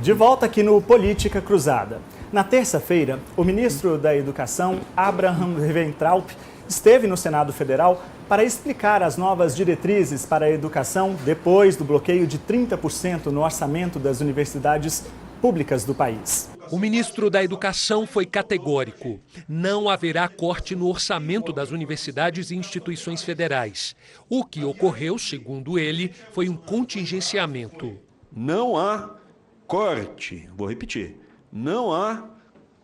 De volta aqui no Política Cruzada. Na terça-feira, o ministro da Educação, Abraham Weintraub, esteve no Senado Federal para explicar as novas diretrizes para a educação depois do bloqueio de 30% no orçamento das universidades públicas do país. O ministro da Educação foi categórico. Não haverá corte no orçamento das universidades e instituições federais. O que ocorreu, segundo ele, foi um contingenciamento. Não há corte, vou repetir, não há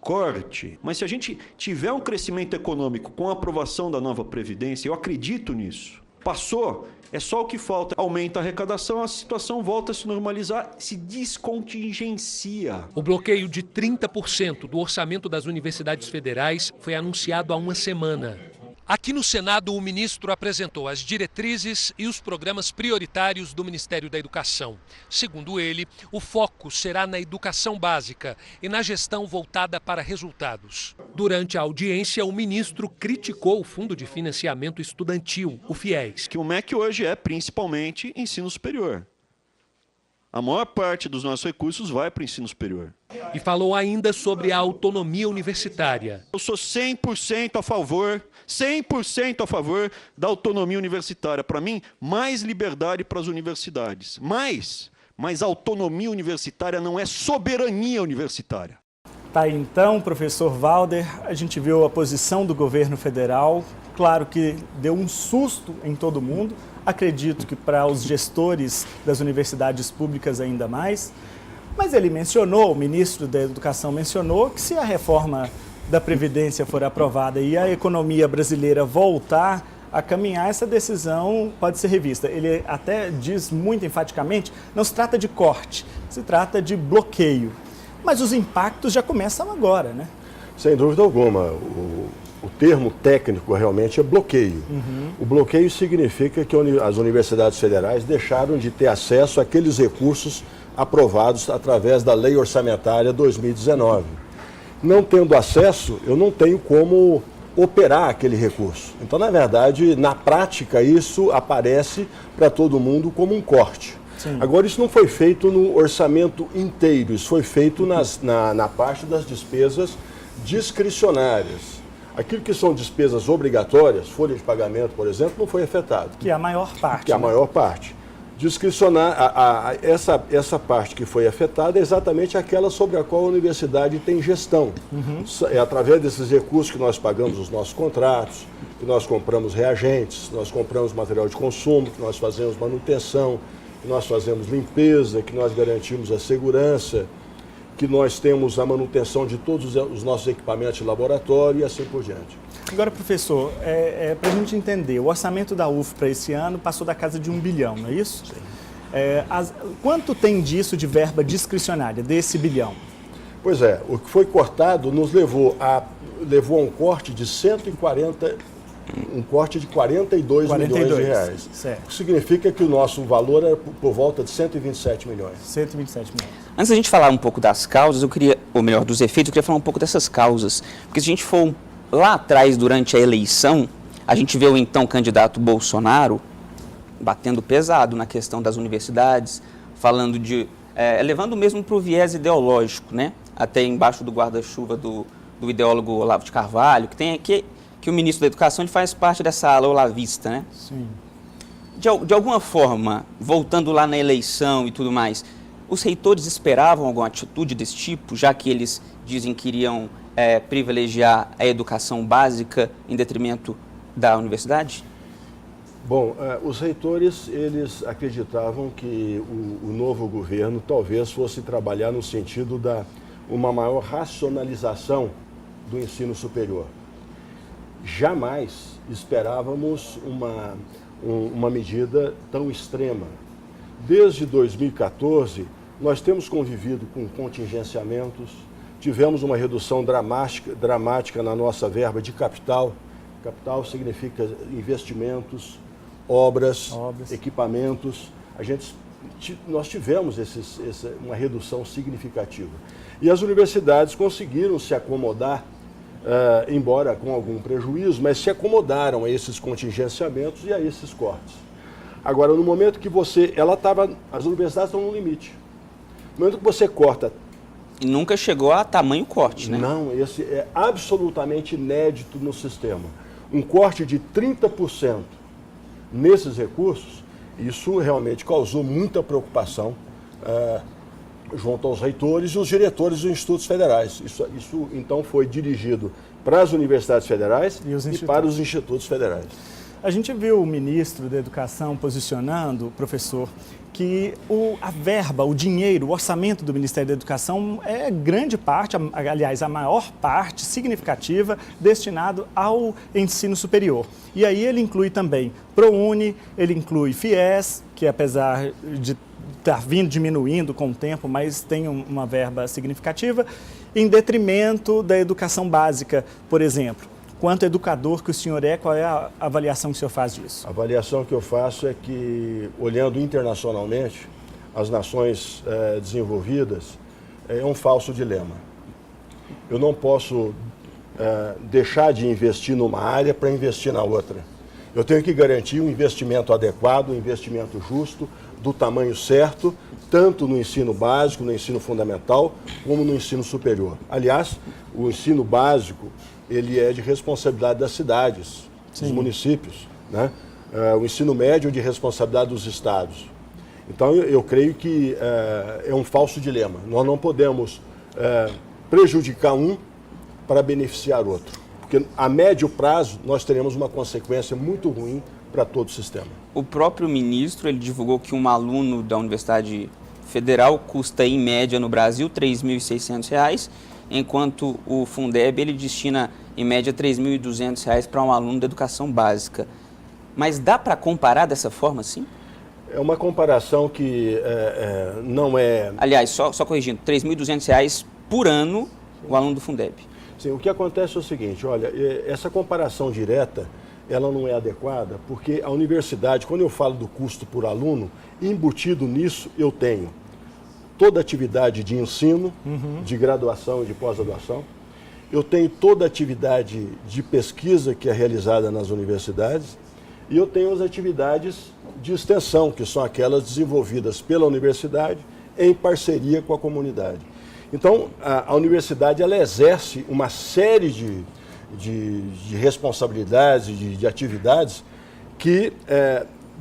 corte. Mas se a gente tiver um crescimento econômico com a aprovação da nova Previdência, eu acredito nisso. Passou, é só o que falta. Aumenta a arrecadação, a situação volta a se normalizar, se descontingencia. O bloqueio de 30% do orçamento das universidades federais foi anunciado há uma semana. Aqui no Senado, o ministro apresentou as diretrizes e os programas prioritários do Ministério da Educação. Segundo ele, o foco será na educação básica e na gestão voltada para resultados. Durante a audiência, o ministro criticou o Fundo de Financiamento Estudantil, o FIES. Que o MEC hoje é principalmente ensino superior. A maior parte dos nossos recursos vai para o ensino superior. E falou ainda sobre a autonomia universitária. Eu sou 100% a favor da autonomia universitária. Para mim, mais liberdade para as universidades. Mas autonomia universitária não é soberania universitária. Tá aí então, professor Walder, a gente viu a posição do governo federal. Claro que deu um susto em todo mundo. Acredito que para os gestores das universidades públicas ainda mais. Mas ele mencionou, o ministro da Educação mencionou, que se a reforma da Previdência for aprovada e a economia brasileira voltar a caminhar, essa decisão pode ser revista. Ele até diz muito enfaticamente, não se trata de corte, se trata de bloqueio. Mas os impactos já começam agora, né? Sem dúvida alguma. O termo técnico realmente é bloqueio. O bloqueio significa que as universidades federais deixaram de ter acesso àqueles recursos aprovados através da Lei Orçamentária 2019. Não tendo acesso, eu não tenho como operar aquele recurso. Então, na verdade, na prática, isso aparece para todo mundo como um corte. Sim. Agora, isso não foi feito no orçamento inteiro, isso foi feito na parte das despesas discricionárias. Aquilo que são despesas obrigatórias, folha de pagamento, por exemplo, não foi afetado. Que é a maior parte. Que é a maior parte. Discricionar, essa parte que foi afetada é exatamente aquela sobre a qual a universidade tem gestão. É através desses recursos que nós pagamos os nossos contratos, que nós compramos reagentes, nós compramos material de consumo, que nós fazemos manutenção, que nós fazemos limpeza, que nós garantimos a segurança, que nós temos a manutenção de todos os nossos equipamentos de laboratório e assim por diante. Agora, professor, para a gente entender, o orçamento da UF para esse ano passou da casa de 1 bilhão, não é isso? Sim. Quanto tem disso de verba discricionária, desse bilhão? Pois é, o que foi cortado nos levou a um corte de 42 milhões de reais. Certo. O que significa que o nosso valor era por volta de 127 milhões. 127 milhões. Antes da gente falar um pouco das causas, ou melhor, dos efeitos, eu queria falar um pouco dessas causas. Porque se a gente for lá atrás, durante a eleição, a gente vê o então candidato Bolsonaro batendo pesado na questão das universidades, falando levando mesmo para o viés ideológico, né? Até embaixo do guarda-chuva do ideólogo Olavo de Carvalho, que tem aqui, que o ministro da Educação ele faz parte dessa ala olavista, né? Sim. De alguma forma, voltando lá na eleição e tudo mais, os reitores esperavam alguma atitude desse tipo, já que eles dizem que iriam privilegiar a educação básica em detrimento da universidade? Bom, os reitores, eles acreditavam que o novo governo talvez fosse trabalhar no sentido uma maior racionalização do ensino superior. Jamais esperávamos uma medida tão extrema. Desde 2014, nós temos convivido com contingenciamentos, tivemos uma redução dramática na nossa verba de capital. Capital significa investimentos, obras, equipamentos. Nós tivemos uma redução significativa. E as universidades conseguiram se acomodar, embora com algum prejuízo, mas se acomodaram a esses contingenciamentos e a esses cortes. Agora, no momento que as universidades estão no limite. No momento que você corta... E nunca chegou a tamanho corte, né? Não, esse é absolutamente inédito no sistema. Um corte de 30% nesses recursos, isso realmente causou muita preocupação junto aos reitores e os diretores dos institutos federais. Isso então foi dirigido para as universidades federais e para os institutos federais. A gente viu o ministro da Educação posicionando, professor, que a verba, o dinheiro, o orçamento do Ministério da Educação é grande parte, aliás, a maior parte significativa destinado ao ensino superior. E aí ele inclui também ProUni, ele inclui FIES, que apesar de estar vindo diminuindo com o tempo, mas tem uma verba significativa, em detrimento da educação básica, por exemplo. Quanto educador que o senhor é, qual é a avaliação que o senhor faz disso? A avaliação que eu faço é que, olhando internacionalmente, as nações desenvolvidas, é um falso dilema. Eu não posso deixar de investir numa área para investir na outra. Eu tenho que garantir um investimento adequado, um investimento justo, do tamanho certo, tanto no ensino básico, no ensino fundamental, como no ensino superior. Aliás, o ensino básico, ele é de responsabilidade das cidades, dos municípios, né? O ensino médio é de responsabilidade dos estados. Então, eu creio que é um falso dilema. Nós não podemos prejudicar um para beneficiar outro. Porque a médio prazo, nós teremos uma consequência muito ruim para todo o sistema. O próprio ministro, ele divulgou que um aluno da Universidade Federal custa, em média, no Brasil, R$ 3.600, enquanto o Fundeb, ele destina, em média, R$ 3.200 para um aluno da educação básica. Mas dá para comparar dessa forma, sim? É uma comparação que não é... Aliás, só corrigindo, R$ 3.200 por ano o aluno do Fundeb. Sim, o que acontece é o seguinte, olha, essa comparação direta, ela não é adequada, porque a universidade, quando eu falo do custo por aluno, embutido nisso eu tenho toda a atividade de ensino, de graduação e de pós-graduação, eu tenho toda a atividade de pesquisa que é realizada nas universidades e eu tenho as atividades de extensão, que são aquelas desenvolvidas pela universidade em parceria com a comunidade. Então, a universidade, ela exerce uma série de responsabilidades, de atividades que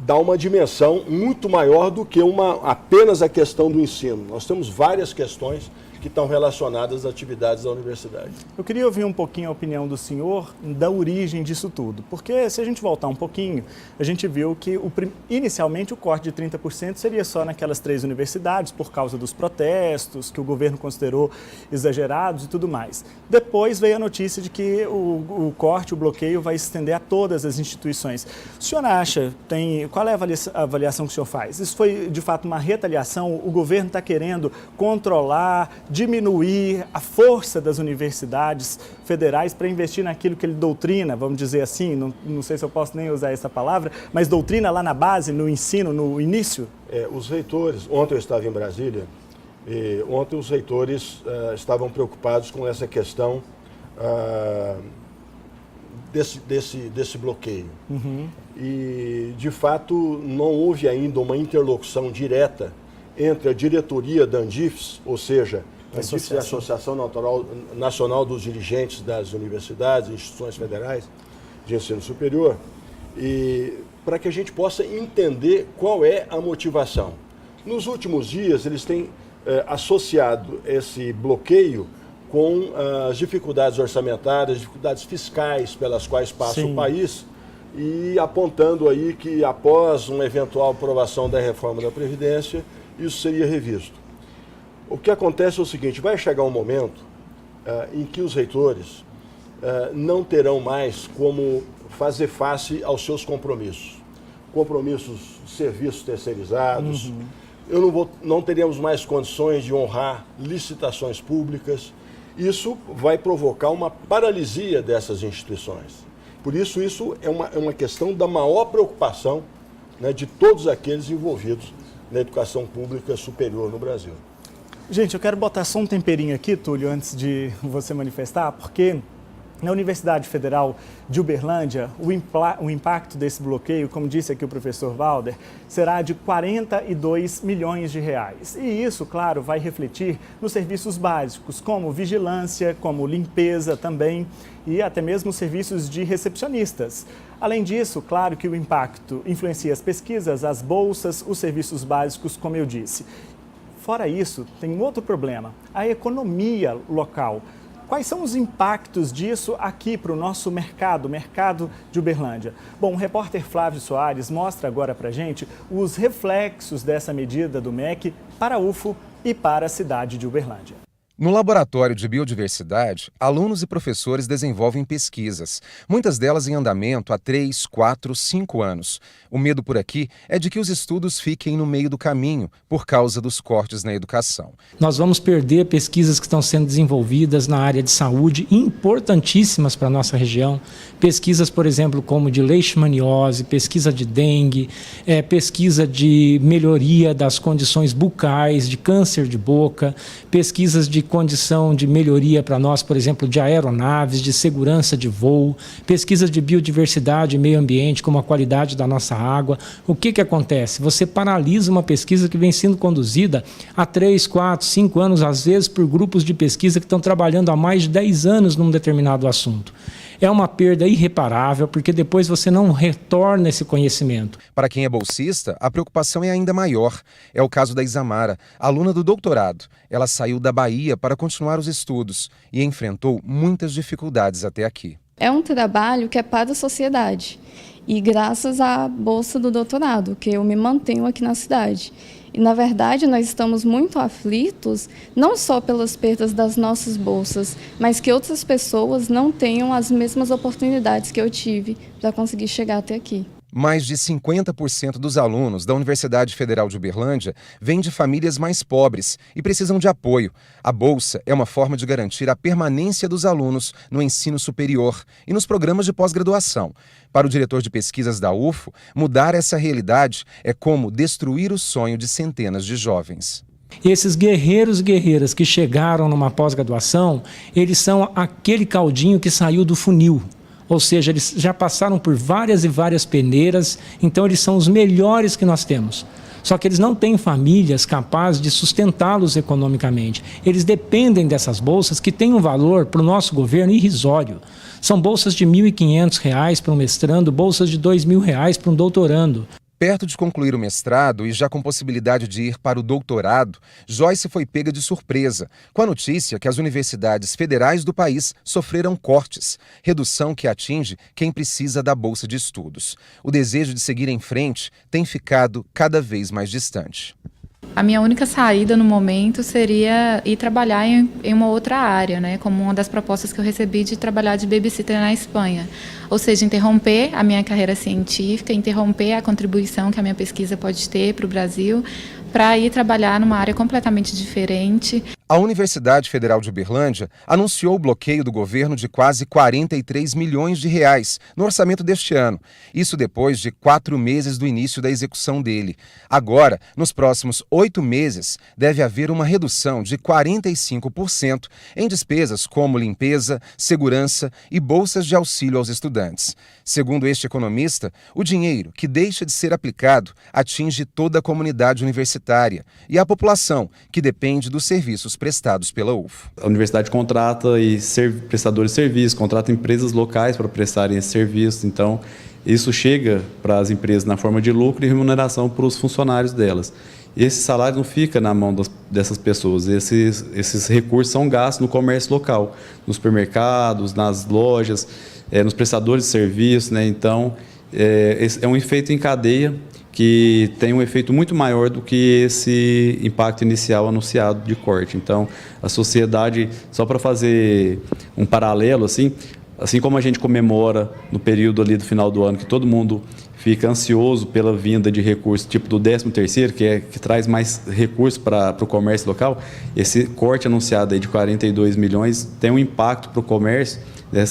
dá uma dimensão muito maior do que apenas a questão do ensino. Nós temos várias questões que estão relacionadas às atividades da universidade. Eu queria ouvir um pouquinho a opinião do senhor da origem disso tudo, porque se a gente voltar um pouquinho, a gente viu que inicialmente o corte de 30% seria só naquelas 3 universidades, por causa dos protestos, que o governo considerou exagerados e tudo mais. Depois veio a notícia de que o corte, o bloqueio vai se estender a todas as instituições. O senhor acha, qual é a avaliação que o senhor faz? Isso foi de fato uma retaliação? O governo está querendo controlar, diminuir a força das universidades federais para investir naquilo que ele doutrina, vamos dizer assim, não sei se eu posso nem usar essa palavra, mas doutrina lá na base, no ensino, no início? Os reitores, ontem eu estava em Brasília, e ontem os reitores estavam preocupados com essa questão desse bloqueio. E, de fato, não houve ainda uma interlocução direta entre a diretoria da Andifes, ou seja, a Andifes é a Associação Nacional dos Dirigentes das Universidades e Instituições Federais de Ensino Superior, e para que a gente possa entender qual é a motivação. Nos últimos dias, eles têm associado esse bloqueio com as dificuldades orçamentárias, dificuldades fiscais pelas quais passa o país, e apontando aí que após uma eventual aprovação da reforma da Previdência, isso seria revisto. O que acontece é o seguinte, vai chegar um momento em que os reitores não terão mais como fazer face aos seus compromissos. Compromissos de serviços terceirizados, não teremos mais condições de honrar licitações públicas. Isso vai provocar uma paralisia dessas instituições. Por isso é uma questão da maior preocupação, né, de todos aqueles envolvidos na educação pública superior no Brasil. Gente, eu quero botar só um temperinho aqui, Túlio, antes de você manifestar, porque Na Universidade Federal de Uberlândia, o impacto desse bloqueio, como disse aqui o professor Valder, será de 42 milhões de reais. E isso, claro, vai refletir nos serviços básicos, como vigilância, como limpeza também, e até mesmo serviços de recepcionistas. Além disso, claro que o impacto influencia as pesquisas, as bolsas, os serviços básicos, como eu disse. Fora isso, tem um outro problema, a economia local. Quais são os impactos disso aqui para o nosso mercado, o mercado de Uberlândia? Bom, o repórter Flávio Soares mostra agora para a gente os reflexos dessa medida do MEC para a UFO e para a cidade de Uberlândia. No Laboratório de Biodiversidade, alunos e professores desenvolvem pesquisas, muitas delas em andamento há 3, 4, 5 anos. O medo por aqui é de que os estudos fiquem no meio do caminho por causa dos cortes na educação. Nós vamos perder pesquisas que estão sendo desenvolvidas na área de saúde, importantíssimas para a nossa região. Pesquisas, por exemplo, como de leishmaniose, pesquisa de dengue, pesquisa de melhoria das condições bucais, de câncer de boca, pesquisas de condição de melhoria para nós, por exemplo, de aeronaves, de segurança de voo, pesquisas de biodiversidade e meio ambiente, como a qualidade da nossa água. O que acontece? Você paralisa uma pesquisa que vem sendo conduzida há 3, 4, 5 anos, às vezes por grupos de pesquisa que estão trabalhando há mais de 10 anos num determinado assunto. É uma perda irreparável, porque depois você não retorna esse conhecimento. Para quem é bolsista, a preocupação é ainda maior. É o caso da Isamara, aluna do doutorado. Ela saiu da Bahia para continuar os estudos e enfrentou muitas dificuldades até aqui. É um trabalho que é para a sociedade e graças à bolsa do doutorado, que eu me mantenho aqui na cidade. E, na verdade, nós estamos muito aflitos, não só pelas perdas das nossas bolsas, mas que outras pessoas não tenham as mesmas oportunidades que eu tive para conseguir chegar até aqui. Mais de 50% dos alunos da Universidade Federal de Uberlândia vêm de famílias mais pobres e precisam de apoio. A bolsa é uma forma de garantir a permanência dos alunos no ensino superior e nos programas de pós-graduação. Para o diretor de pesquisas da UFO, mudar essa realidade é como destruir o sonho de centenas de jovens. Esses guerreiros e guerreiras que chegaram numa pós-graduação, eles são aquele caldinho que saiu do funil. Ou seja, eles já passaram por várias e várias peneiras, então eles são os melhores que nós temos. Só que eles não têm famílias capazes de sustentá-los economicamente. Eles dependem dessas bolsas que têm um valor para o nosso governo irrisório. São bolsas de R$ 1.500 para um mestrando, bolsas de R$ 2.000 para um doutorando. Perto de concluir o mestrado e já com possibilidade de ir para o doutorado, Joyce foi pega de surpresa com a notícia que as universidades federais do país sofreram cortes, redução que atinge quem precisa da bolsa de estudos. O desejo de seguir em frente tem ficado cada vez mais distante. A minha única saída no momento seria ir trabalhar em uma outra área, né? Como uma das propostas que eu recebi de trabalhar de babysitter na Espanha. Ou seja, interromper a minha carreira científica, interromper a contribuição que a minha pesquisa pode ter para o Brasil, para ir trabalhar numa área completamente diferente. A Universidade Federal de Uberlândia anunciou o bloqueio do governo de quase 43 milhões de reais no orçamento deste ano. Isso depois de 4 meses do início da execução dele. Agora, nos próximos 8 meses, deve haver uma redução de 45% em despesas como limpeza, segurança e bolsas de auxílio aos estudantes. Segundo este economista, o dinheiro que deixa de ser aplicado atinge toda a comunidade universitária e a população, que depende dos serviços prestados pela UFO. A universidade contrata prestadores de serviços, contrata empresas locais para prestarem esse serviço. Então, isso chega para as empresas na forma de lucro e remuneração para os funcionários delas. Esse salário não fica na mão dessas pessoas. Esses recursos são gastos no comércio local, nos supermercados, nas lojas, nos prestadores de serviços, né? Então, é um efeito em cadeia que tem um efeito muito maior do que esse impacto inicial anunciado de corte. Então, a sociedade, só para fazer um paralelo, assim como a gente comemora no período ali do final do ano, que todo mundo fica ansioso pela vinda de recursos, tipo do 13º, que traz mais recursos para o comércio local, esse corte anunciado aí de 42 milhões tem um impacto para o comércio,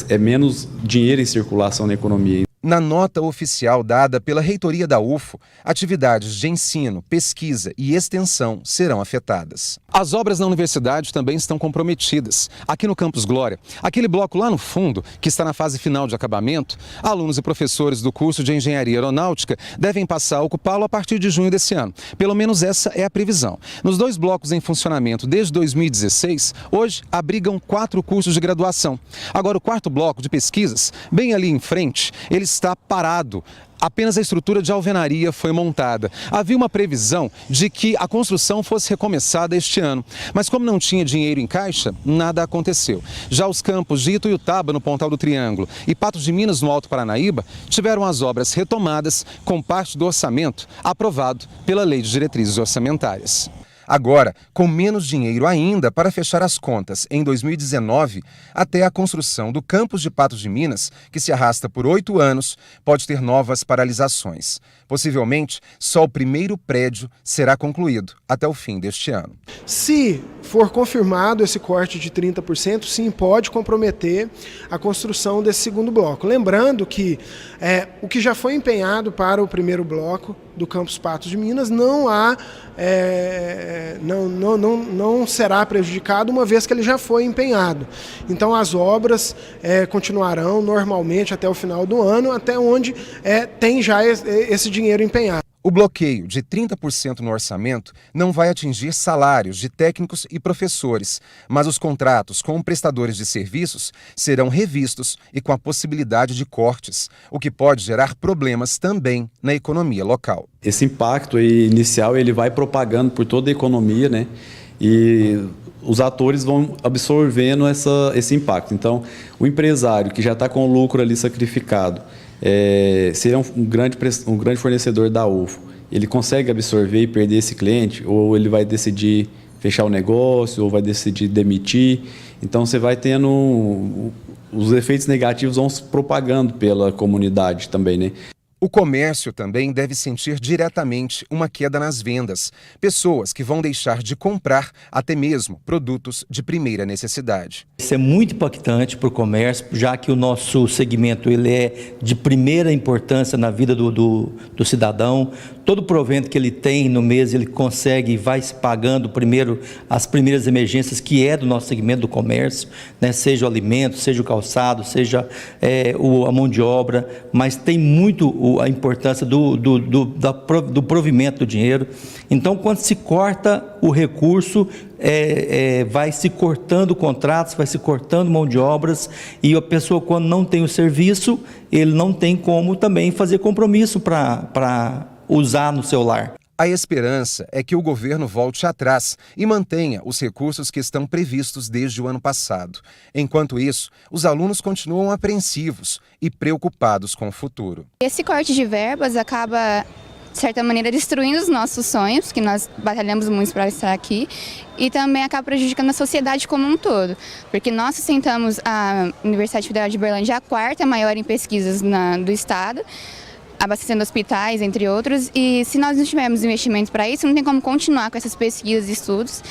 é menos dinheiro em circulação na economia. Na nota oficial dada pela reitoria da UFO, atividades de ensino, pesquisa e extensão serão afetadas. As obras na universidade também estão comprometidas. Aqui no Campus Glória, aquele bloco lá no fundo, que está na fase final de acabamento, alunos e professores do curso de Engenharia Aeronáutica devem passar a ocupá-lo a partir de junho desse ano. Pelo menos essa é a previsão. Nos 2 blocos em funcionamento desde 2016, hoje abrigam 4 cursos de graduação. Agora, o 4º bloco de pesquisas, bem ali em frente, ele está parado. Apenas a estrutura de alvenaria foi montada. Havia uma previsão de que a construção fosse recomeçada este ano, mas como não tinha dinheiro em caixa, nada aconteceu. Já os campos de Ituiutaba, no Pontal do Triângulo, e Patos de Minas, no Alto Paranaíba, tiveram as obras retomadas com parte do orçamento aprovado pela Lei de Diretrizes Orçamentárias. Agora, com menos dinheiro ainda para fechar as contas em 2019, até a construção do campus de Patos de Minas, que se arrasta por 8 anos, pode ter novas paralisações. Possivelmente, só o primeiro prédio será concluído até o fim deste ano. Se for confirmado esse corte de 30%, sim, pode comprometer a construção desse segundo bloco. Lembrando que o que já foi empenhado para o primeiro bloco do campus Patos de Minas não será prejudicado, uma vez que ele já foi empenhado. Então as obras continuarão normalmente até o final do ano, até onde tem já esse dinheiro empenhado. O bloqueio de 30% no orçamento não vai atingir salários de técnicos e professores, mas os contratos com prestadores de serviços serão revistos e com a possibilidade de cortes, o que pode gerar problemas também na economia local. Esse impacto inicial ele vai propagando por toda a economia, né? E os atores vão absorvendo esse impacto. Então, o empresário que já está com o lucro ali sacrificado, seria um grande fornecedor da UFO, ele consegue absorver e perder esse cliente, ou ele vai decidir fechar o negócio, ou vai decidir demitir. Então você vai tendo, os efeitos negativos vão se propagando pela comunidade também, né? O comércio também deve sentir diretamente uma queda nas vendas. Pessoas que vão deixar de comprar até mesmo produtos de primeira necessidade. Isso é muito impactante para o comércio, já que o nosso segmento ele é de primeira importância na vida do cidadão. Todo provento que ele tem no mês, ele consegue e vai se pagando primeiro as primeiras emergências, que é do nosso segmento do comércio, né? Seja o alimento, seja o calçado, seja a mão de obra, mas tem muito a importância do provimento do dinheiro. Então, quando se corta o recurso, vai se cortando contratos, vai se cortando mão de obras, e a pessoa, quando não tem o serviço, ele não tem como também fazer compromisso para usar no seu lar. A esperança é que o governo volte atrás e mantenha os recursos que estão previstos desde o ano passado. Enquanto isso, os alunos continuam apreensivos e preocupados com o futuro. Esse corte de verbas acaba, de certa maneira, destruindo os nossos sonhos, que nós batalhamos muito para estar aqui, e também acaba prejudicando a sociedade como um todo, porque nós sustentamos a Universidade Federal de Uberlândia, a 4ª maior em pesquisas do estado, abastecendo hospitais, entre outros, e se nós não tivermos investimentos para isso, não tem como continuar com essas pesquisas e estudos,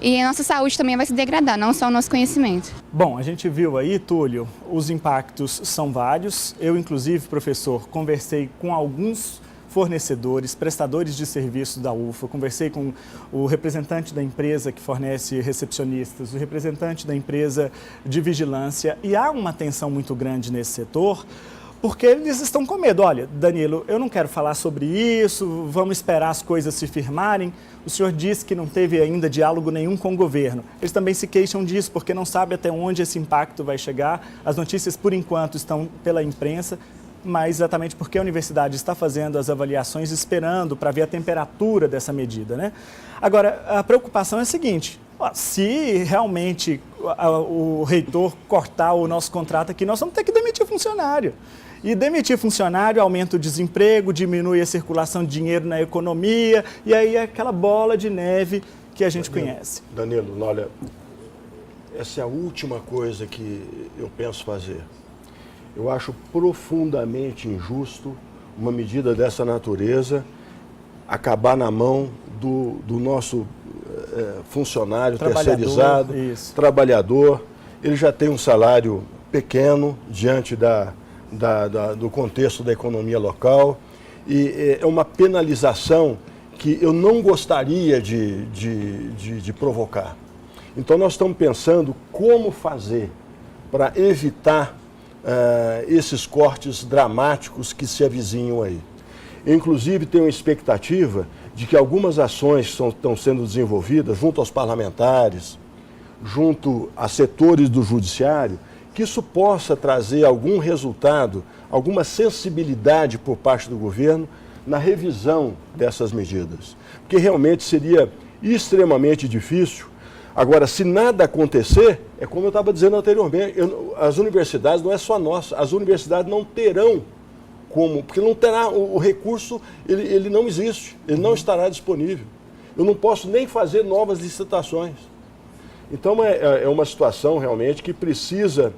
e a nossa saúde também vai se degradar, não só o nosso conhecimento. Bom, a gente viu aí, Túlio, os impactos são vários. Eu, inclusive, professor, conversei com alguns fornecedores, prestadores de serviços da UFO, conversei com o representante da empresa que fornece recepcionistas, o representante da empresa de vigilância, e há uma tensão muito grande nesse setor, porque eles estão com medo. Olha, Danilo, eu não quero falar sobre isso, vamos esperar as coisas se firmarem. O senhor disse que não teve ainda diálogo nenhum com o governo. Eles também se queixam disso, porque não sabem até onde esse impacto vai chegar. As notícias, por enquanto, estão pela imprensa, mas exatamente porque a universidade está fazendo as avaliações, esperando para ver a temperatura dessa medida, né? Agora, a preocupação é a seguinte: se realmente o reitor cortar o nosso contrato aqui, nós vamos ter que demitir funcionário. E demitir funcionário aumenta o desemprego, diminui a circulação de dinheiro na economia, e aí é aquela bola de neve que a gente conhece. Danilo, olha, essa é a última coisa que eu penso fazer. Eu acho profundamente injusto uma medida dessa natureza acabar na mão do nosso funcionário terceirizado, trabalhador. Ele já tem um salário pequeno diante da do contexto da economia local, e é uma penalização que eu não gostaria de provocar. Então nós estamos pensando como fazer para evitar esses cortes dramáticos que se avizinham aí. Eu, inclusive, tenho uma expectativa de que algumas ações estão sendo desenvolvidas junto aos parlamentares, junto a setores do judiciário, que isso possa trazer algum resultado, alguma sensibilidade por parte do governo na revisão dessas medidas. Porque realmente seria extremamente difícil. Agora, se nada acontecer, é como eu estava dizendo anteriormente, as universidades, não é só nossa, as universidades não terão como, porque não terá, o recurso, ele não existe, ele não estará disponível. Eu não posso nem fazer novas licitações. Então, é uma situação realmente que precisa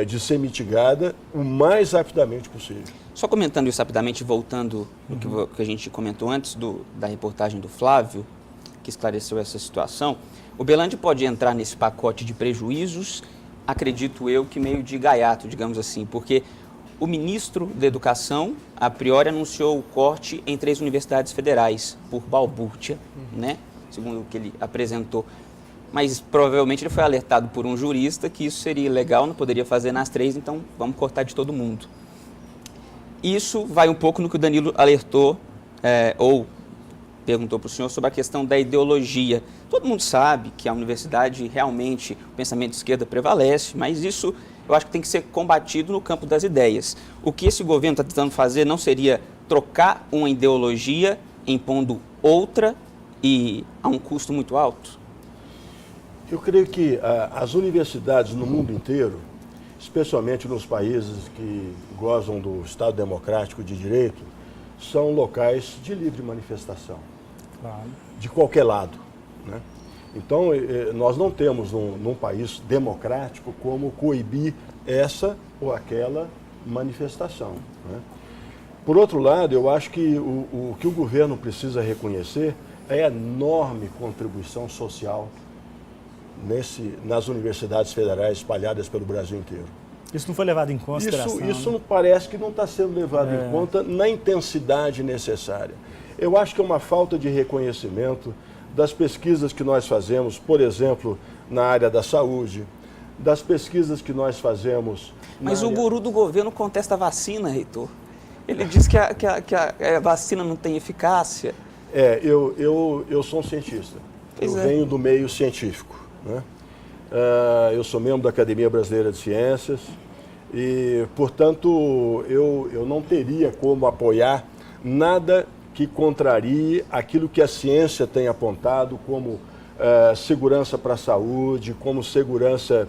de ser mitigada o mais rapidamente possível. Só comentando isso rapidamente, voltando no que a gente comentou antes da reportagem do Flávio, que esclareceu essa situação, o Uberlândia pode entrar nesse pacote de prejuízos, acredito eu, que meio de gaiato, digamos assim, porque o ministro da Educação, a priori, anunciou o corte em 3 universidades federais, por balbúrdia, né? Segundo o que ele apresentou. Mas provavelmente ele foi alertado por um jurista que isso seria ilegal, não poderia fazer nas 3, então vamos cortar de todo mundo. Isso vai um pouco no que o Danilo alertou, ou perguntou para o senhor sobre a questão da ideologia. Todo mundo sabe que a universidade realmente, o pensamento de esquerda prevalece, mas isso eu acho que tem que ser combatido no campo das ideias. O que esse governo está tentando fazer não seria trocar uma ideologia impondo outra e a um custo muito alto? Eu creio que as universidades no mundo inteiro, especialmente nos países que gozam do Estado democrático de direito, são locais de livre manifestação, claro, de qualquer lado, né? Então, nós não temos num país democrático como coibir essa ou aquela manifestação, né? Por outro lado, eu acho que o que o governo precisa reconhecer é a enorme contribuição social nas universidades federais espalhadas pelo Brasil inteiro. Isso não foi levado em consideração? Isso né? Parece que não está sendo levado em conta na intensidade necessária. Eu acho que é uma falta de reconhecimento das pesquisas que nós fazemos, por exemplo, na área da saúde, das pesquisas que nós fazemos... Mas o guru do governo contesta a vacina, reitor. Ele diz que a vacina não tem eficácia. Eu sou um cientista. Venho do meio científico, né? Eu sou membro da Academia Brasileira de Ciências e, portanto, eu não teria como apoiar nada que contrarie aquilo que a ciência tem apontado como segurança para a saúde, como segurança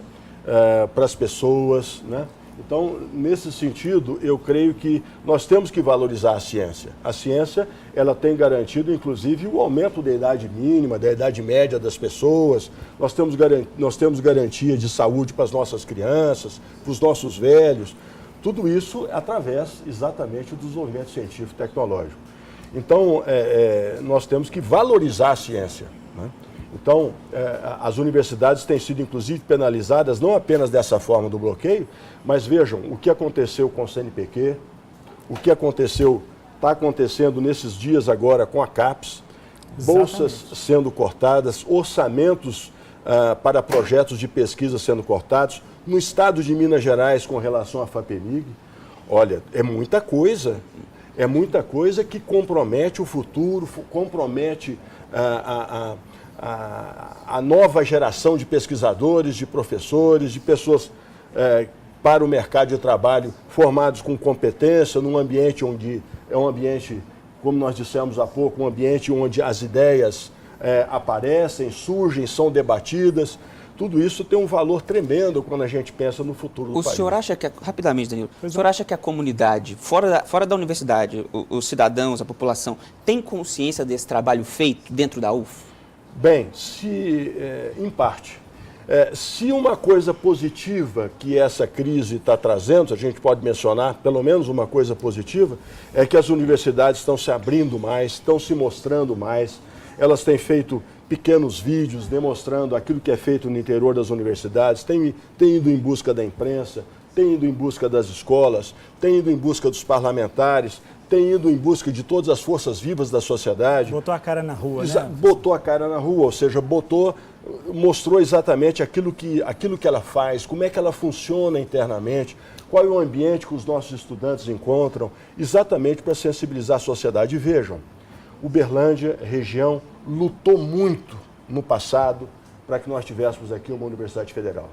para as pessoas, né? Então, nesse sentido, eu creio que nós temos que valorizar a ciência. A ciência, ela tem garantido, inclusive, o aumento da idade mínima, da idade média das pessoas. Nós temos garantia de saúde para as nossas crianças, para os nossos velhos. Tudo isso através, exatamente, do desenvolvimento científico e tecnológico. Então, nós temos que valorizar a ciência, né? Então, as universidades têm sido, inclusive, penalizadas, não apenas dessa forma do bloqueio, mas vejam o que aconteceu com o CNPq, o que está acontecendo nesses dias agora com a CAPES, bolsas sendo cortadas, orçamentos para projetos de pesquisa sendo cortados, no estado de Minas Gerais com relação à FAPEMIG. Olha, é muita coisa que compromete o futuro, compromete a nova geração de pesquisadores, de professores, de pessoas para o mercado de trabalho formados com competência, num ambiente onde é um ambiente, como nós dissemos há pouco, um ambiente onde as ideias aparecem, surgem, são debatidas. Tudo isso tem um valor tremendo quando a gente pensa no futuro do país. O senhor acha que, rapidamente, Danilo, o senhor acha que a comunidade, fora da universidade, os cidadãos, a população, tem consciência desse trabalho feito dentro da UF? Bem, em parte. Se uma coisa positiva que essa crise está trazendo, a gente pode mencionar pelo menos uma coisa positiva, é que as universidades estão se abrindo mais, estão se mostrando mais, elas têm feito pequenos vídeos demonstrando aquilo que é feito no interior das universidades, têm ido em busca da imprensa, tem ido em busca das escolas, tem ido em busca dos parlamentares, tem ido em busca de todas as forças vivas da sociedade. Botou a cara na rua, né? Botou a cara na rua, ou seja, mostrou exatamente aquilo que ela faz, como é que ela funciona internamente, qual é o ambiente que os nossos estudantes encontram, exatamente para sensibilizar a sociedade. E vejam, Uberlândia, região, lutou muito no passado para que nós tivéssemos aqui uma universidade federal.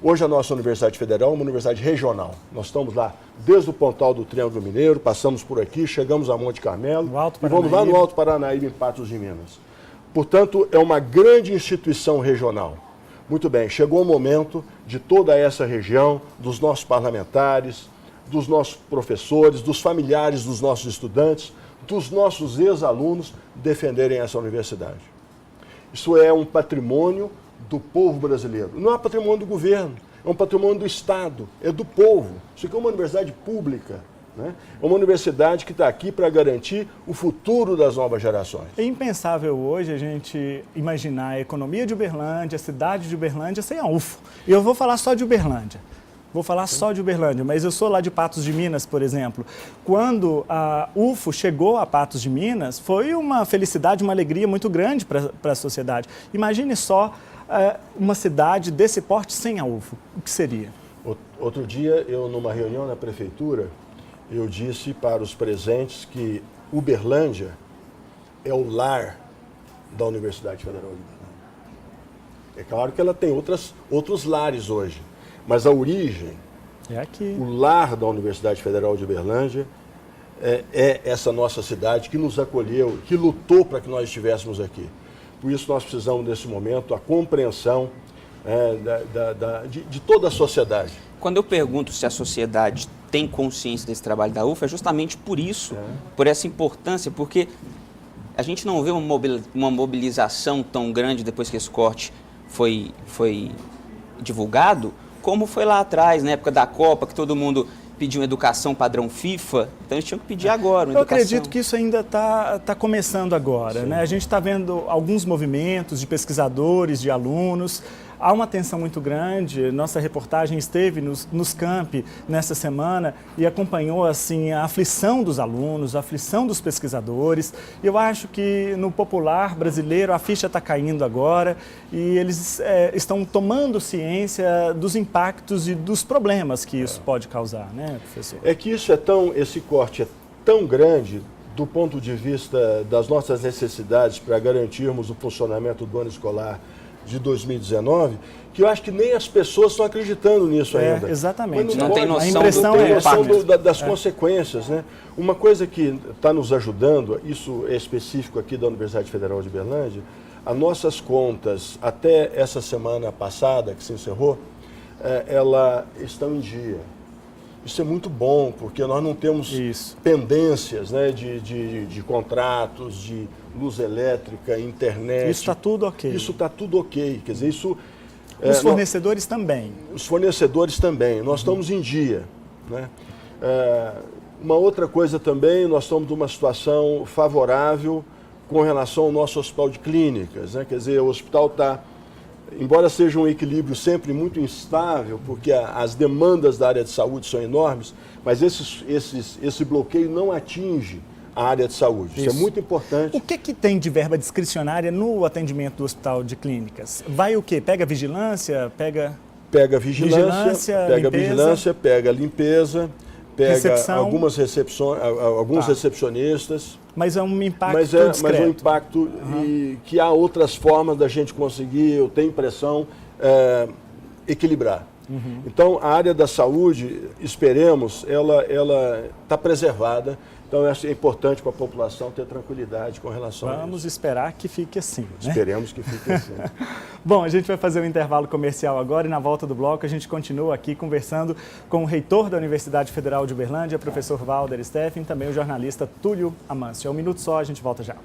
Hoje a nossa Universidade Federal é uma universidade regional. Nós estamos lá desde o Pontal do Triângulo Mineiro, passamos por aqui, chegamos a Monte Carmelo e vamos lá no Alto Paranaíba, em Patos de Minas. Portanto, é uma grande instituição regional. Muito bem, chegou o momento de toda essa região, dos nossos parlamentares, dos nossos professores, dos familiares dos nossos estudantes, dos nossos ex-alunos defenderem essa universidade. Isso é um patrimônio do povo brasileiro. Não é patrimônio do governo, é um patrimônio do Estado, é do povo. Isso aqui é uma universidade pública, né? É uma universidade que está aqui para garantir o futuro das novas gerações. É impensável hoje a gente imaginar a economia de Uberlândia, a cidade de Uberlândia sem a UFO. E eu vou falar só de Uberlândia. Vou falar só de Uberlândia, mas eu sou lá de Patos de Minas, por exemplo. Quando a UFO chegou a Patos de Minas, foi uma felicidade, uma alegria muito grande para a sociedade. Imagine só uma cidade desse porte sem a UFO. O que seria? Outro dia, eu numa reunião na prefeitura, eu disse para os presentes que Uberlândia é o lar da Universidade Federal de Uberlândia. É claro que ela tem outros lares hoje, mas a origem, é aqui. O lar da Universidade Federal de Uberlândia é essa nossa cidade que nos acolheu, que lutou para que nós estivéssemos aqui. Por isso nós precisamos, nesse momento, a compreensão de toda a sociedade. Quando eu pergunto se a sociedade tem consciência desse trabalho da UFA, é justamente por isso, por essa importância, porque a gente não vê uma mobilização tão grande depois que esse corte foi divulgado, como foi lá atrás, na época da Copa, que todo mundo pediu educação padrão FIFA, então eles tinham que pedir agora uma educação. Eu acredito que isso ainda está começando agora, né? A gente está vendo alguns movimentos de pesquisadores, de alunos. Há uma tensão muito grande. Nossa reportagem esteve nos campi nessa semana e acompanhou assim, a aflição dos alunos, a aflição dos pesquisadores. Eu acho que no popular brasileiro a ficha está caindo agora e eles estão tomando ciência dos impactos e dos problemas que isso pode causar, né, professor? É que esse corte é tão grande do ponto de vista das nossas necessidades para garantirmos o funcionamento do ano escolar de 2019, que eu acho que nem as pessoas estão acreditando nisso ainda. Exatamente. Não tem noção, a impressão das consequências, né? Uma coisa que está nos ajudando, isso é específico aqui da Universidade Federal de Uberlândia, as nossas contas, até essa semana passada, que se encerrou, elas estão em dia. Isso é muito bom, porque nós não temos pendências, né, de contratos, de luz elétrica, internet. Isso está tudo ok. Isso está tudo ok. Quer dizer, isso... Os fornecedores também. Os fornecedores também. Nós estamos em dia, né? Uma outra coisa também, nós estamos numa situação favorável com relação ao nosso hospital de clínicas, né? Quer dizer, o hospital está... Embora seja um equilíbrio sempre muito instável, porque as demandas da área de saúde são enormes, mas esse bloqueio não atinge a área de saúde. Isso é muito importante. O que tem de verba discricionária no atendimento do hospital de clínicas? Vai o quê? Pega vigilância? Pega vigilância, pega limpeza, pega alguns recepcionistas. Mas é um impacto discreto. Mas é um impacto que há outras formas da gente conseguir, eu tenho impressão, equilibrar. Então, a área da saúde, esperemos, ela está preservada. Então, é importante para a população ter tranquilidade com relação a isso. Vamos esperar que fique assim, né? Esperemos que fique assim. Bom, a gente vai fazer um intervalo comercial agora e na volta do bloco a gente continua aqui conversando com o reitor da Universidade Federal de Uberlândia, professor Walder Steffen, e também o jornalista Túlio Amâncio. É um minuto só, a gente volta já.